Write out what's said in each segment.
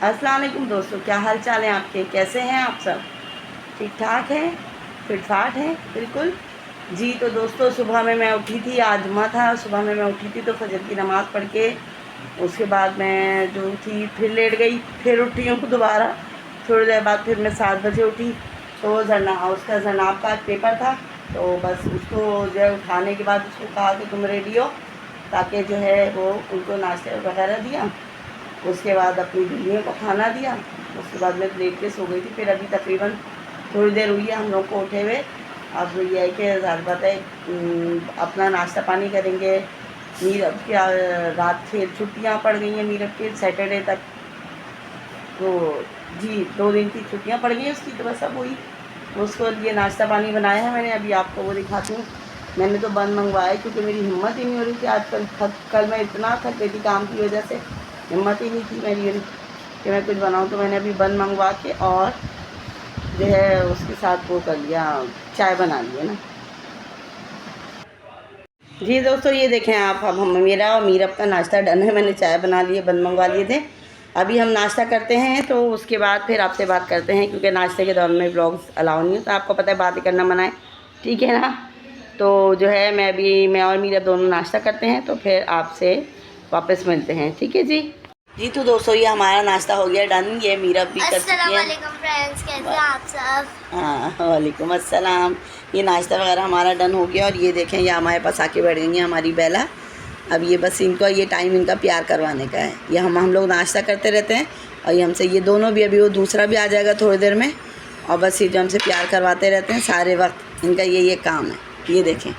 अस्सलाम वालेकुम दोस्तों, क्या हाल चाल है आपके? कैसे हैं आप सब? ठीक ठाक हैं, फिट फाट हैं बिल्कुल। जी तो दोस्तों, सुबह में मैं उठी थी, आज जुम्मा था। सुबह में मैं उठी थी तो फजर की नमाज़ पढ़ के उसके बाद मैं जो थी फिर लेट गई, फिर उठी हूँ दोबारा। थोड़ी देर बाद फिर मैं 7 बजे उठी तो उसका जरनाब का पेपर था, तो बस उसको जो है उठाने के बाद उसको कहा कि तुम रेडी हो, ताकि जो है वो उनको नाश्ते वगैरह दिया। उसके बाद अपनी बीवियों को खाना दिया। उसके बाद मैं लेट के सो गई थी। फिर अभी तकरीबन थोड़ी देर हुई है हम लोग को उठे हुए। अब ये है कि ज़्यादा बात है, अपना नाश्ता पानी करेंगे। मीरब की रात फिर छुट्टियां पड़ गई हैं मीरब के सैटरडे तक, तो जी 2 दिन की छुट्टियां पड़ गई हैं उसकी। तो बस अब वही उसको लिए नाश्ता पानी बनाया है मैंने। अभी आपको वो दिखाती हूँ। मैंने तो बन मंगवाया क्योंकि मेरी हिम्मत ही नहीं हो रही थी आजकल। कल मैं इतना थक गई थी काम की वजह से, हिम्मत ही नहीं थी मेरी कि मैं कुछ बनाऊँ। तो मैंने अभी बन मंगवा के और जो है उसके साथ वो कर लिया, चाय बना ली है ना। जी दोस्तों, ये देखें आप, अब हम मेरा और मीरब का नाश्ता डन है। मैंने चाय बना लिए, बन मंगवा लिए थे। अभी हम नाश्ता करते हैं तो उसके बाद फिर आपसे बात करते हैं, क्योंकि नाश्ते के दौरान में ब्लॉग्स अलाउ नहीं होता, आपको पता है, बातें करना मना है, ठीक है ना। तो जो है मैं और मीरब दोनों नाश्ता करते हैं, तो फिर आपसे वापस मिलते हैं, ठीक है जी। जी तो दोस्तों, ये हमारा नाश्ता हो गया डन। ये मीरब भी कर चुकी है। अस्सलाम वालेकुम फ्रेंड्स, कैसे हैं आप सब? हाँ, वालेकुम अस्सलाम। ये नाश्ता वगैरह हमारा डन हो गया। और ये देखें, ये हमारे पास आके बैठ गई हैं हमारी बेला। अब ये बस इनको ये टाइम इनका प्यार करवाने का है। ये हम लोग नाश्ता करते रहते हैं और ये हमसे, ये दोनों भी, अभी वो दूसरा भी आ जाएगा थोड़ी देर में, और बस ये जो हमसे प्यार करवाते रहते हैं सारे वक्त। इनका ये काम है। ये देखें,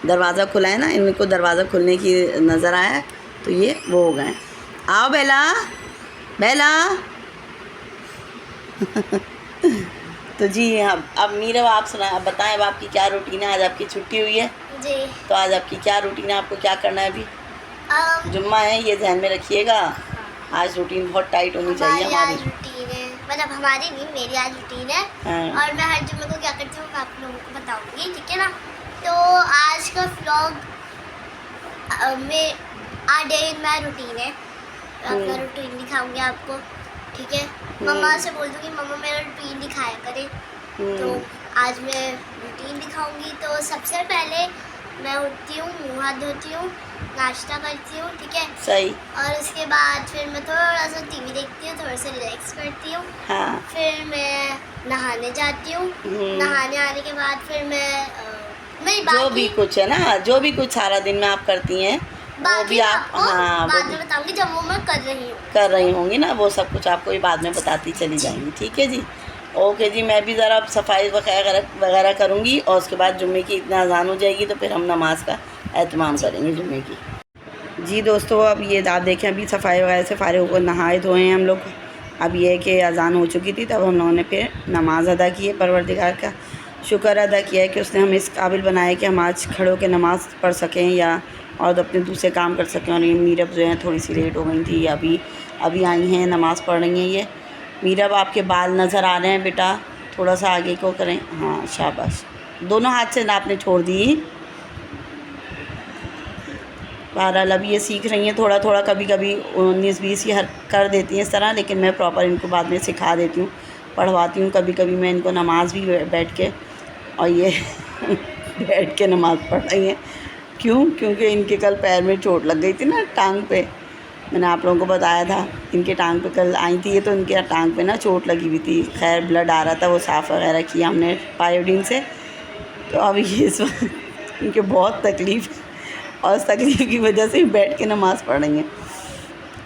दरवाज़ा खुला है ना, इनको दरवाज़ा खुलने की नज़र आया है तो ये वो हो गए। आओ बेला, बेला। तो जी अब मीरा, आप सुना, अब बताएं, अब आपकी क्या रूटीन है? आज आपकी छुट्टी हुई है जी। तो आज आपकी क्या रूटीन है? आपको क्या करना है अभी? जुम्मा है, ये ध्यान में रखिएगा। आज रूटीन बहुत टाइट होनी चाहिए हमारी। आज रूटीन है, मतलब हमारी नहीं, मेरी आज रूटीन है। हाँ। और मैं हर जुम्मे को क्या करती हूँ मैं आप लोगों को बताऊंगी, ठीक है ना। तो आज का व्लॉग में आ डे इन माई रूटीन है, अपना रूटीन दिखाऊंगी आपको, ठीक है। मम्मा से बोल दूँगी मम्मा मेरा रूटीन दिखाया करें, तो आज मैं रूटीन दिखाऊंगी। तो सबसे पहले मैं उठती हूँ, मुँह हाथ धोती हूँ, नाश्ता करती हूँ, ठीक है, सही। और उसके बाद फिर मैं थोड़ा सा टीवी देखती हूँ, थोड़ा सा रिलैक्स करती हूँ। हाँ। फिर मैं नहाने जाती हूँ। नहाने आने के बाद फिर मैं मेरी जो भी कुछ है ना, जो भी कुछ सारा दिन में आप करती हैं वो भी आप, हाँ, बाद में बताऊंगी जब वो मैं कर रही होंगी ना, वो सब कुछ आपको ये बाद में बताती चली जाएंगी, ठीक है जी। ओके जी, मैं भी ज़रा अब सफाई वगैरह करूँगी और उसके बाद जुम्मे की इतना अजान हो जाएगी तो फिर हम नमाज का एहतमाम करेंगे जुम्मे की। जी दोस्तों, अब ये आप देखें, अभी सफाई वगैरह से फारिग होकर नहाए धोए हैं हम लोग। अब ये है कि अजान हो चुकी थी, तब हम लोगों ने फिर नमाज़ अदा की है। परवरदिगार का शुक्र अदा किया है कि उसने हमें इस काबिल बनाया कि हम आज खड़े होकर नमाज़ पढ़ सकें या और अपने दूसरे काम कर सकें। और ये मीरब जो है थोड़ी सी लेट हो गई थी, अभी आई हैं, नमाज़ पढ़ रही हैं। ये मीरब, आपके बाल नज़र आ रहे हैं बेटा, थोड़ा सा आगे को करें। हाँ, शाबाश। दोनों हाथ से आपने छोड़ दी। बहरहाल अभी ये सीख रही हैं थोड़ा थोड़ा, कभी कभी 19-20 ही हर कर देती हैं इस तरह, लेकिन मैं प्रॉपर इनको बाद में सिखा देती हूँ, पढ़वाती हूँ। कभी कभी मैं इनको नमाज़ भी बैठ के, और ये बैठ के नमाज़ पढ़ रही हैं। क्यों? क्योंकि इनके कल पैर में चोट लग गई थी ना, टांग पे। मैंने आप लोगों को बताया था, इनके टांग पे कल आई थी ये, तो इनके टांग पे ना चोट लगी हुई थी। खैर ब्लड आ रहा था, वो साफ़ वगैरह किया हमने पायोडीन से। तो अब ये इस वक्त इनके बहुत तकलीफ़, और उस तकलीफ़ की वजह से बैठ के नमाज़ पढ़ रही हैं।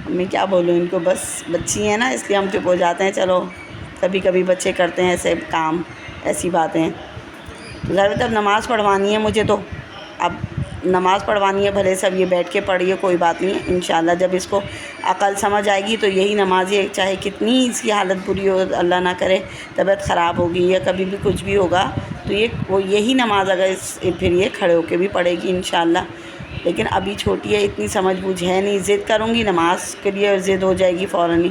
मैं क्या बोलूँ इनको, बस बच्ची हैं ना, इसलिए हम चुप हो जाते हैं। चलो, कभी कभी बच्चे करते हैं ऐसे काम, ऐसी बातें। ज़्यादातर नमाज़ पढ़वानी है मुझे, तो अब नमाज़ पढ़वानी है, भले सब ये बैठ के पढ़िए, कोई बात नहीं है। इंशाल्लाह जब इसको अकल समझ आएगी तो यही नमाज़ है, चाहे कितनी इसकी हालत बुरी हो, अल्लाह ना करे तबीयत ख़राब होगी या कभी भी कुछ भी होगा, तो यही नमाज़ अगर फिर ये खड़े होके भी पढ़ेगी इंशाल्लाह। लेकिन अभी छोटी है, इतनी समझ बूझ है नहीं। ज़िद करूँगी नमाज के लिए, ज़िद हो जाएगी फ़ौरन ही,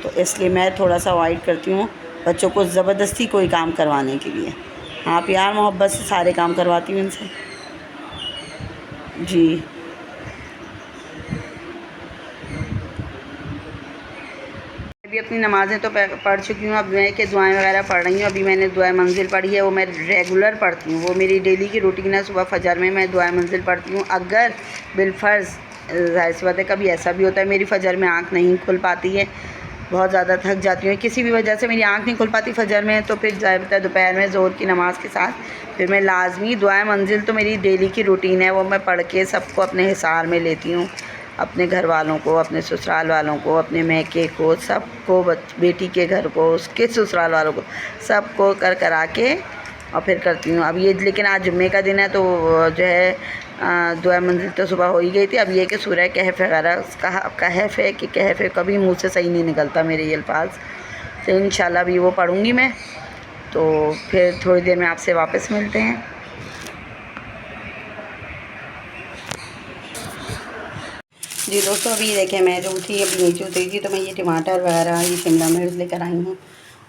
तो इसलिए मैं थोड़ा सा अवॉइड करती हूँ बच्चों को ज़बरदस्ती कोई काम करवाने के लिए। हाँ, प्यार मोहब्बत से सारे काम करवाती हूँ इनसे जी। अभी अपनी नमाज़ें तो पढ़ चुकी हूँ। अब मैं के दुआएं वगैरह पढ़ रही हूँ। अभी मैंने दुआएं मंजिल पढ़ी है, वो मैं रेगुलर पढ़ती हूँ, वो मेरी डेली की रूटीन है। सुबह फजर में मैं दुआएं मंजिल पढ़ती हूँ। अगर बिलफ़र्ज़ ज़ाहिर सी बात है कभी ऐसा भी होता है मेरी फजर में आँख नहीं खुल पाती है, बहुत ज़्यादा थक जाती हूँ, किसी भी वजह से मेरी आँख नहीं खुल पाती फजर में, तो फिर ज़ाहिर है दोपहर में ज़ोहर की नमाज़ के साथ फिर मैं लाज़मी दुआएं मंजिल तो मेरी डेली की रूटीन है, वो मैं पढ़ के सबको अपने हिसार में लेती हूँ। अपने घर वालों को, अपने ससुराल वालों को, अपने मैके को, सबको, बेटी के घर को, उसके ससुराल वालों को, सबको करा के और फिर करती हूँ। अब ये लेकिन आज जुम्मे का दिन है तो जो है दुआ मंजिल तो सुबह हो ही गई थी। अब ये कि सूरह कहफ़ वगैरह कहफ़ है कि कहफ़ है, कभी मुँह से सही नहीं निकलता मेरे ये अल्फाज, तो इंशाल्लाह अभी वो पढ़ूँगी मैं। तो फिर थोड़ी देर में आपसे वापस मिलते हैं। जी दोस्तों, अभी देखें मैं जो उठी अभी नीचे उतरी थी तो मैं ये टमाटर वगैरह, ये शिमला मिर्च लेकर आई हूँ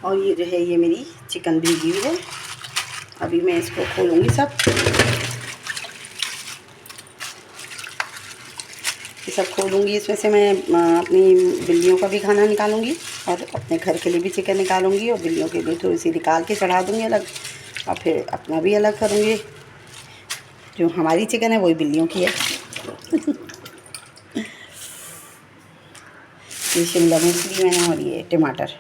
और ये जो है ये मेरी चिकन भीगी हुई है। अभी मैं इसको खोलूँगी सब, ये सब खोलूँगी। इसमें से मैं अपनी बिल्लियों का भी खाना निकालूँगी और अपने घर के लिए भी चिकन निकालूँगी और बिल्लियों के लिए थोड़ी सी निकाल के चढ़ा दूँगी अलग, और फिर अपना भी अलग करूँगी। जो हमारी चिकन है वही बिल्लियों की है। ये शिमला मिर्च ली मैंने और ये टमाटर।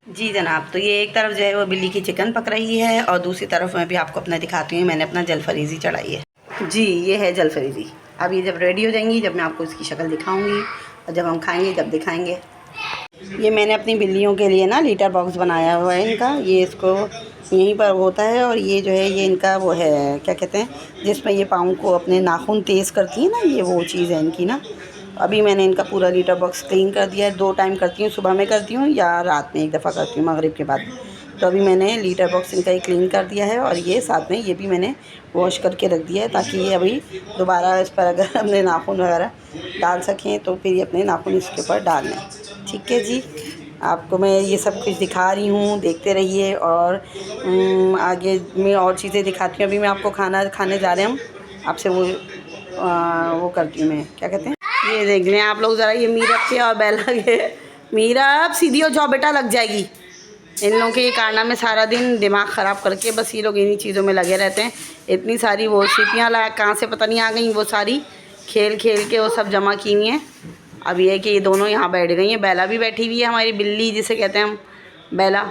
जी जनाब, तो ये एक तरफ जो है वो बिल्ली की चिकन पक रही है और दूसरी तरफ मैं भी आपको अपना दिखाती हूँ, मैंने अपना जलफरीज़ी चढ़ाई है। जी ये है जलफरीज़ी। अब ये जब रेडी हो जाएंगी, जब मैं आपको इसकी शक्ल दिखाऊंगी और जब हम खाएंगे जब दिखाएंगे। ये मैंने अपनी बिल्लियों के लिए ना लीटर बॉक्स बनाया हुआ है इनका, ये इसको यहीं पर होता है और ये जो है ये इनका वो है क्या कहते हैं जिसमें ये पाँव को अपने नाखून तेज़ करती है ना, ये वो चीज़ है इनकी ना। अभी मैंने इनका पूरा लीटर बॉक्स क्लीन कर दिया है। 2 टाइम करती हूँ, सुबह में करती हूँ या रात में एक दफ़ा करती हूँ मगरिब के बाद। तो अभी मैंने लीटर बॉक्स इनका ही क्लीन कर दिया है और ये साथ में ये भी मैंने वॉश करके रख दिया है ताकि ये अभी दोबारा इस पर अगर अपने नाखून वगैरह डाल सकें तो फिर ये अपने नाखून इसके ऊपर डाल लें। ठीक है जी, आपको मैं ये सब कुछ दिखा रही हूँ, देखते रहिए और आगे मैं और चीज़ें दिखाती हूँ। अभी मैं आपको खाना खाने जा रहे हैं हम, आपसे वो करती हूँ मैं, क्या कहते हैं, ये देख लें आप लोग ज़रा, ये मीरब के और बेला के। मीरब सीधी हो जाओ बेटा, लग जाएगी। इन लोगों के ये कारनामे सारा दिन दिमाग ख़राब करके बस ये लोग इन्हीं चीज़ों में लगे रहते हैं। इतनी सारी वो सीपियाँ ला कहाँ से पता नहीं आ गई, वो सारी खेल खेल के वो सब जमा की हुई हैं। अब ये है कि ये दोनों यहाँ बैठ गई हैं, बेला भी बैठी हुई है हमारी बिल्ली जिसे कहते हैं हम बेला,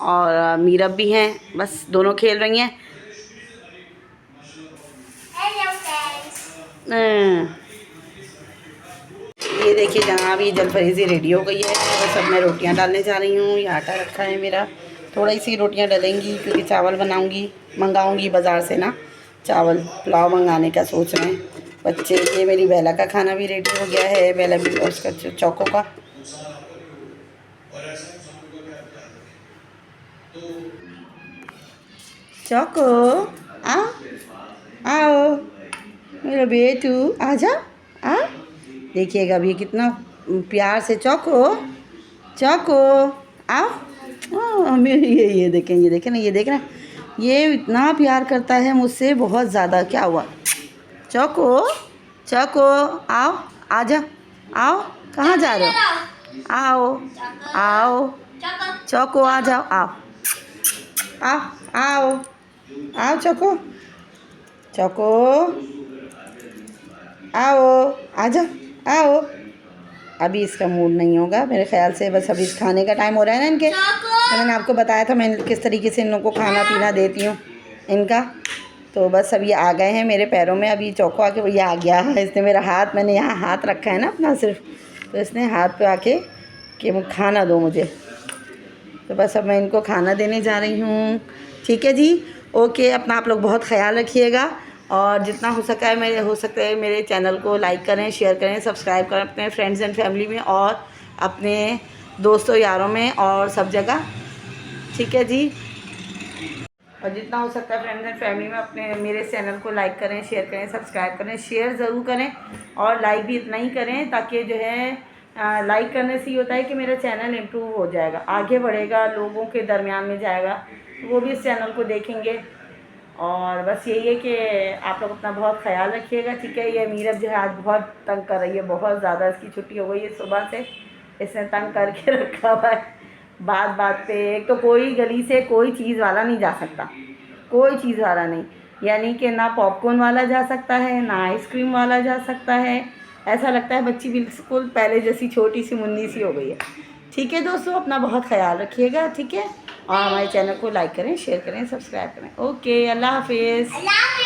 और मीरब भी हैं, बस दोनों खेल रही हैं। ये देखिए जनाब, ये जलफरीज़ी रेडी हो गई है। बस अब मैं रोटियां डालने जा रही हूँ। ये आटा रखा है मेरा, थोड़ी सी रोटियां डलेंगी क्योंकि चावल मंगाऊंगी बाज़ार से ना, चावल पुलाव मंगाने का सोच रहे हैं बच्चे। ये मेरी बेला का खाना भी रेडी हो गया है, बेला भी उसका चौको का। चौको आओ आओ मेरा बेटू, आजा आ। देखिएगा अभी कितना प्यार से चौको चौको आओ। ये देखें, ये देखें ना, ये देख रहे हैं, ये इतना प्यार करता है मुझसे बहुत ज़्यादा। क्या हुआ चौको चौको आओ, आजा आओ, कहाँ जा रहे हो, आओ आओ चौको आ जाओ, आओ आओ आओ आओ चौको चौको आओ, आजा आओ। अभी इसका मूड नहीं होगा मेरे ख्याल से, बस अभी इस खाने का टाइम हो रहा है ना इनके, तो मैंने आपको बताया था मैं किस तरीके से इन लोगों को खाना पीना देती हूँ इनका। तो बस अभी आ गए हैं मेरे पैरों में, अभी चौको आके ये आ गया है, इसने मेरा हाथ, मैंने यहाँ हाथ रखा है ना अपना सिर्फ, तो इसने हाथ पे आके कि वो खाना दो मुझे। तो बस अब मैं इनको खाना देने जा रही हूँ। ठीक है जी, ओके, अपना आप लोग बहुत ख्याल रखिएगा और जितना हो सकता है मेरे चैनल को लाइक करें, शेयर करें, सब्सक्राइब करें अपने फ्रेंड्स एंड फैमिली में और अपने दोस्तों यारों में और सब जगह। ठीक है जी, और जितना हो सकता है फ्रेंड्स एंड फैमिली में अपने मेरे चैनल को लाइक करें, शेयर करें, सब्सक्राइब करें। शेयर ज़रूर करें और लाइक भी इतना ही करें ताकि जो है लाइक करने से ये होता है कि मेरा चैनल इम्प्रूव हो जाएगा, आगे बढ़ेगा, लोगों के दरमियान में जाएगा, वो भी इस चैनल को देखेंगे। और बस यही है कि आप लोग अपना बहुत ख्याल रखिएगा। ठीक है, ये मीरब जो है आज बहुत तंग कर रही है, बहुत ज़्यादा, इसकी छुट्टी हो गई है सुबह से इसने तंग करके रखा हुआ है बात बात पे। एक तो कोई गली से कोई चीज़ वाला नहीं जा सकता, कोई चीज़ वाला नहीं, यानी कि ना पॉपकॉर्न वाला जा सकता है, ना आइसक्रीम वाला जा सकता है। ऐसा लगता है बच्ची बिल्कुल पहले जैसी छोटी सी मुन्नी सी हो गई है। ठीक है दोस्तों, अपना बहुत ख्याल रखिएगा, ठीक है, और हमारे चैनल को लाइक करें, शेयर करें, सब्सक्राइब करें। ओके, अल्लाह हाफिज़। अल्लाह हाफिज़।